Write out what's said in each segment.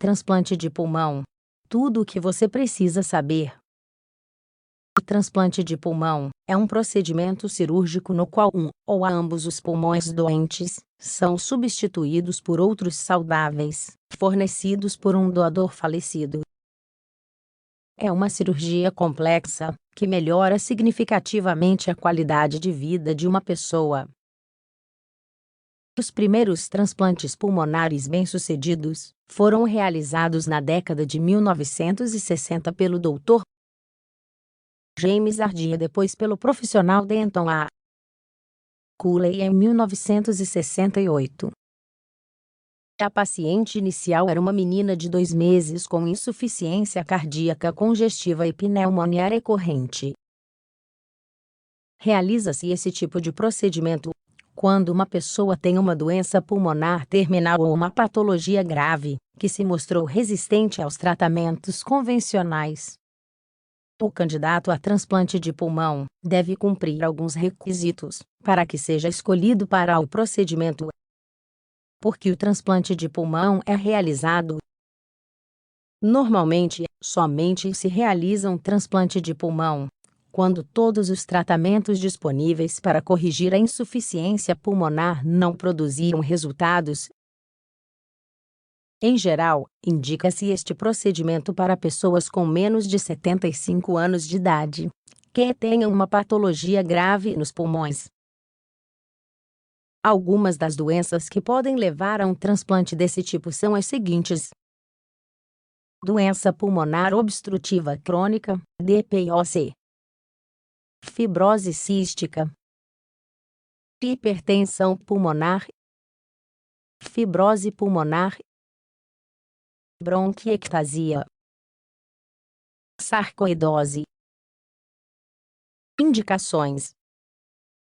transplante de pulmão. Tudo o que você precisa saber. O transplante de pulmão é um procedimento cirúrgico no qual um ou ambos os pulmões doentes são substituídos por outros saudáveis, fornecidos por um doador falecido. É uma cirurgia complexa que melhora significativamente a qualidade de vida de uma pessoa. Os primeiros transplantes pulmonares bem-sucedidos foram realizados na década de 1960 pelo Dr. James Hardy e depois pelo profissional Denton A. Cooley em 1968. A paciente inicial era uma menina de 2 meses com insuficiência cardíaca congestiva e pneumonia recorrente. Realiza-se esse tipo de procedimento quando uma pessoa tem uma doença pulmonar terminal ou uma patologia grave, que se mostrou resistente aos tratamentos convencionais. O candidato a transplante de pulmão deve cumprir alguns requisitos para que seja escolhido para o procedimento. Porque o transplante de pulmão é realizado. Normalmente, somente se realiza um transplante de pulmão quando todos os tratamentos disponíveis para corrigir a insuficiência pulmonar não produziam resultados. Em geral, indica-se este procedimento para pessoas com menos de 75 anos de idade, que tenham uma patologia grave nos pulmões. Algumas das doenças que podem levar a um transplante desse tipo são as seguintes: doença pulmonar obstrutiva crônica, DPOC, fibrose cística, hipertensão pulmonar, fibrose pulmonar, bronquiectasia, sarcoidose. Indicações: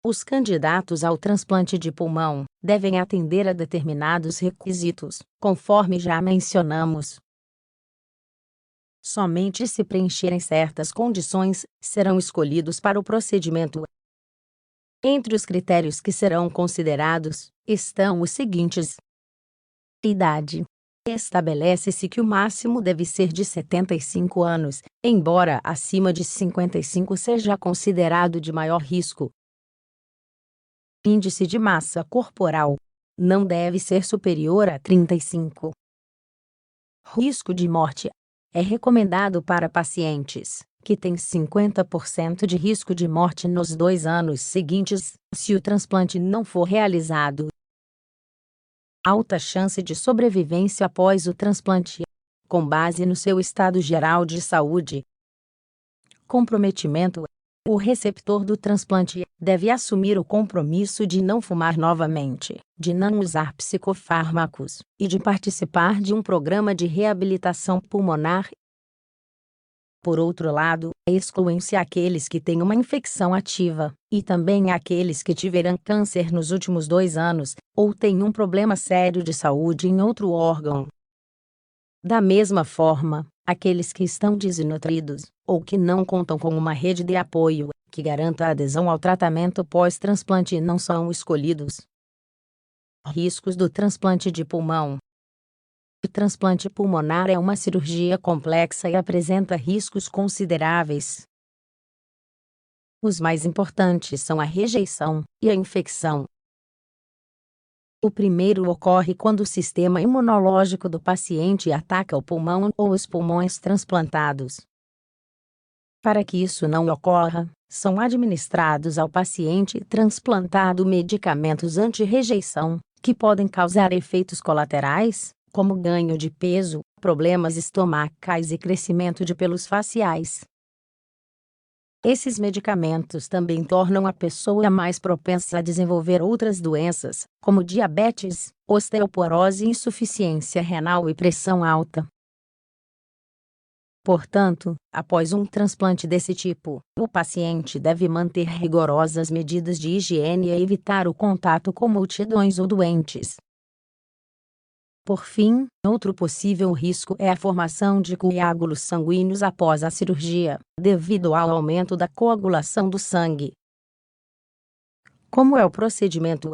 os candidatos ao transplante de pulmão devem atender a determinados requisitos, conforme já mencionamos. Somente se preencherem certas condições, serão escolhidos para o procedimento. Entre os critérios que serão considerados, estão os seguintes: idade. Estabelece-se que o máximo deve ser de 75 anos, embora acima de 55 seja considerado de maior risco. Índice de massa corporal não deve ser superior a 35. Risco de morte. É recomendado para pacientes que têm 50% de risco de morte nos 2 anos seguintes, se o transplante não for realizado. Alta chance de sobrevivência após o transplante, com base no seu estado geral de saúde. Comprometimento. O receptor do transplante deve assumir o compromisso de não fumar novamente, de não usar psicofármacos e de participar de um programa de reabilitação pulmonar. Por outro lado, excluem-se aqueles que têm uma infecção ativa, e também aqueles que tiveram câncer nos últimos 2 anos, ou têm um problema sério de saúde em outro órgão. Da mesma forma, aqueles que estão desnutridos, ou que não contam com uma rede de apoio que garanta a adesão ao tratamento pós-transplante não são escolhidos. Riscos do transplante de pulmão. O transplante pulmonar é uma cirurgia complexa e apresenta riscos consideráveis. Os mais importantes são a rejeição e a infecção. O primeiro ocorre quando o sistema imunológico do paciente ataca o pulmão ou os pulmões transplantados. Para que isso não ocorra, são administrados ao paciente transplantado medicamentos anti-rejeição, que podem causar efeitos colaterais, como ganho de peso, problemas estomacais e crescimento de pelos faciais. Esses medicamentos também tornam a pessoa mais propensa a desenvolver outras doenças, como diabetes, osteoporose, insuficiência renal e pressão alta. Portanto, após um transplante desse tipo, o paciente deve manter rigorosas medidas de higiene e evitar o contato com multidões ou doentes. Por fim, outro possível risco é a formação de coágulos sanguíneos após a cirurgia, devido ao aumento da coagulação do sangue. Como é o procedimento?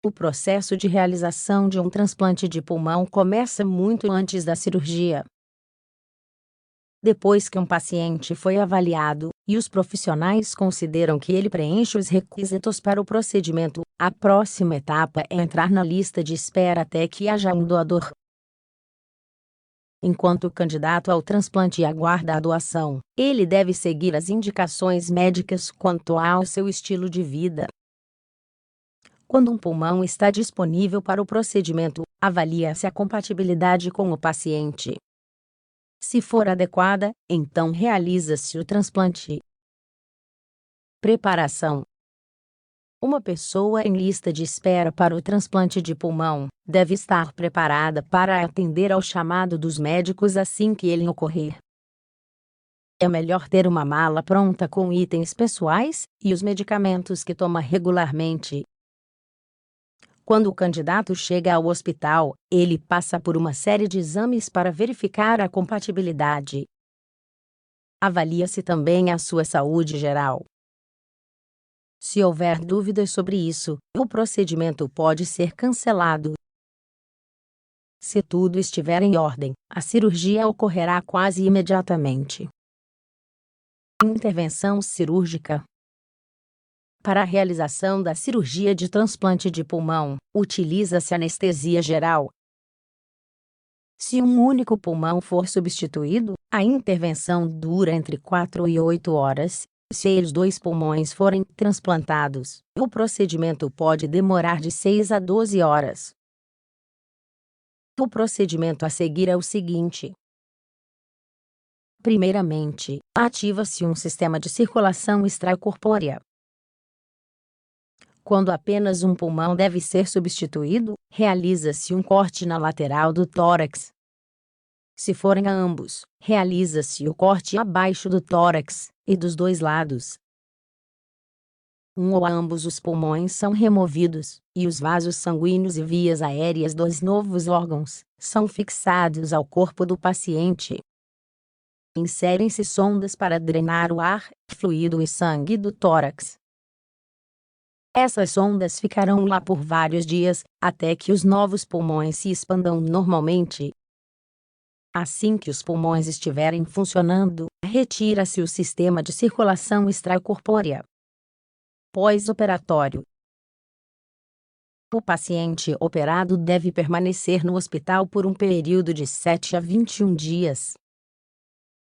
O processo de realização de um transplante de pulmão começa muito antes da cirurgia. Depois que um paciente foi avaliado, e os profissionais consideram que ele preenche os requisitos para o procedimento, a próxima etapa é entrar na lista de espera até que haja um doador. Enquanto o candidato ao transplante aguarda a doação, ele deve seguir as indicações médicas quanto ao seu estilo de vida. Quando um pulmão está disponível para o procedimento, avalia-se a compatibilidade com o paciente. Se for adequada, então realiza-se o transplante. Preparação. Uma pessoa em lista de espera para o transplante de pulmão deve estar preparada para atender ao chamado dos médicos assim que ele ocorrer. É melhor ter uma mala pronta com itens pessoais e os medicamentos que toma regularmente. Quando o candidato chega ao hospital, ele passa por uma série de exames para verificar a compatibilidade. Avalia-se também a sua saúde geral. Se houver dúvidas sobre isso, o procedimento pode ser cancelado. Se tudo estiver em ordem, a cirurgia ocorrerá quase imediatamente. Intervenção cirúrgica. Para a realização da cirurgia de transplante de pulmão, utiliza-se anestesia geral. Se um único pulmão for substituído, a intervenção dura entre 4 e 8 horas. Se os 2 pulmões forem transplantados, o procedimento pode demorar de 6 a 12 horas. O procedimento a seguir é o seguinte. Primeiramente, ativa-se um sistema de circulação extracorpórea. Quando apenas um pulmão deve ser substituído, realiza-se um corte na lateral do tórax. Se forem ambos, realiza-se o corte abaixo do tórax e dos dois lados. Um ou ambos os pulmões são removidos, e os vasos sanguíneos e vias aéreas dos novos órgãos são fixados ao corpo do paciente. Inserem-se sondas para drenar o ar, fluido e sangue do tórax. Essas sondas ficarão lá por vários dias, até que os novos pulmões se expandam normalmente. Assim que os pulmões estiverem funcionando, retira-se o sistema de circulação extracorpórea. Pós-operatório. O paciente operado deve permanecer no hospital por um período de 7 a 21 dias.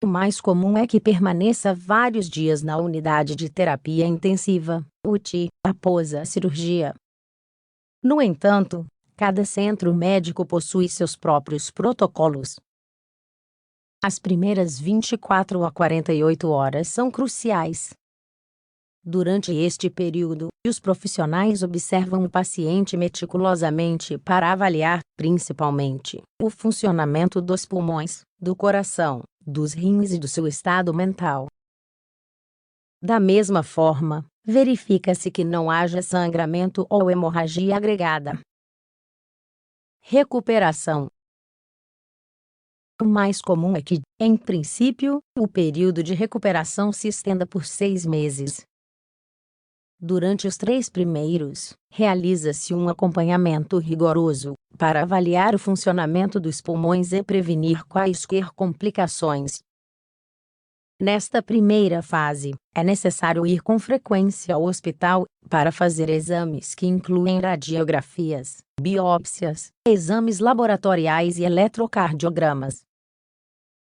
O mais comum é que permaneça vários dias na unidade de terapia intensiva, UTI, após a cirurgia. No entanto, cada centro médico possui seus próprios protocolos. As primeiras 24 a 48 horas são cruciais. Durante este período, os profissionais observam o paciente meticulosamente para avaliar, principalmente, o funcionamento dos pulmões, do coração, dos rins e do seu estado mental. Da mesma forma, verifica-se que não haja sangramento ou hemorragia agregada. Recuperação. O mais comum é que, em princípio, o período de recuperação se estenda por 6 meses. Durante os 3 primeiros, realiza-se um acompanhamento rigoroso, para avaliar o funcionamento dos pulmões e prevenir quaisquer complicações. Nesta primeira fase, é necessário ir com frequência ao hospital, para fazer exames que incluem radiografias, biópsias, exames laboratoriais e eletrocardiogramas.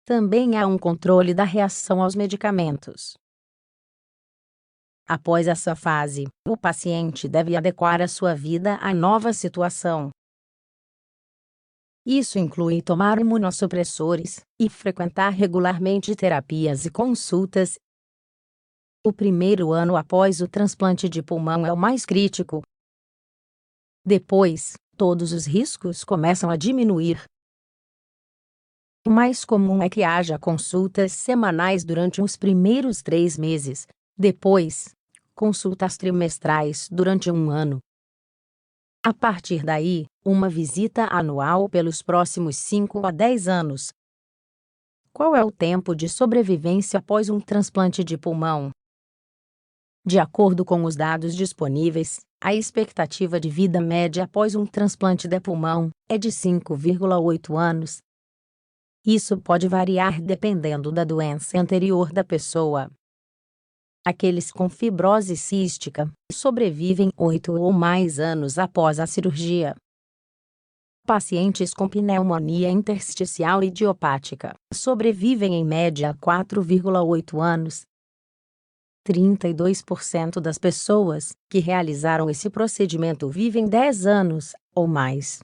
Também há um controle da reação aos medicamentos. Após essa fase, o paciente deve adequar a sua vida à nova situação. Isso inclui tomar imunossupressores e frequentar regularmente terapias e consultas. O primeiro ano após o transplante de pulmão é o mais crítico. Depois, todos os riscos começam a diminuir. O mais comum é que haja consultas semanais durante os primeiros 3 meses. Depois, consultas trimestrais durante 1 ano. A partir daí, uma visita anual pelos próximos 5 a 10 anos. Qual é o tempo de sobrevivência após um transplante de pulmão? De acordo com os dados disponíveis, a expectativa de vida média após um transplante de pulmão é de 5,8 anos. Isso pode variar dependendo da doença anterior da pessoa. Aqueles com fibrose cística sobrevivem 8 ou mais anos após a cirurgia. Pacientes com pneumonia intersticial idiopática sobrevivem em média 4,8 anos. 32% das pessoas que realizaram esse procedimento vivem 10 anos ou mais.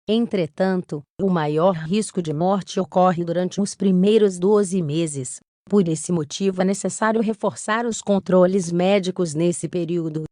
Entretanto, o maior risco de morte ocorre durante os primeiros 12 meses. Por esse motivo é necessário reforçar os controles médicos nesse período.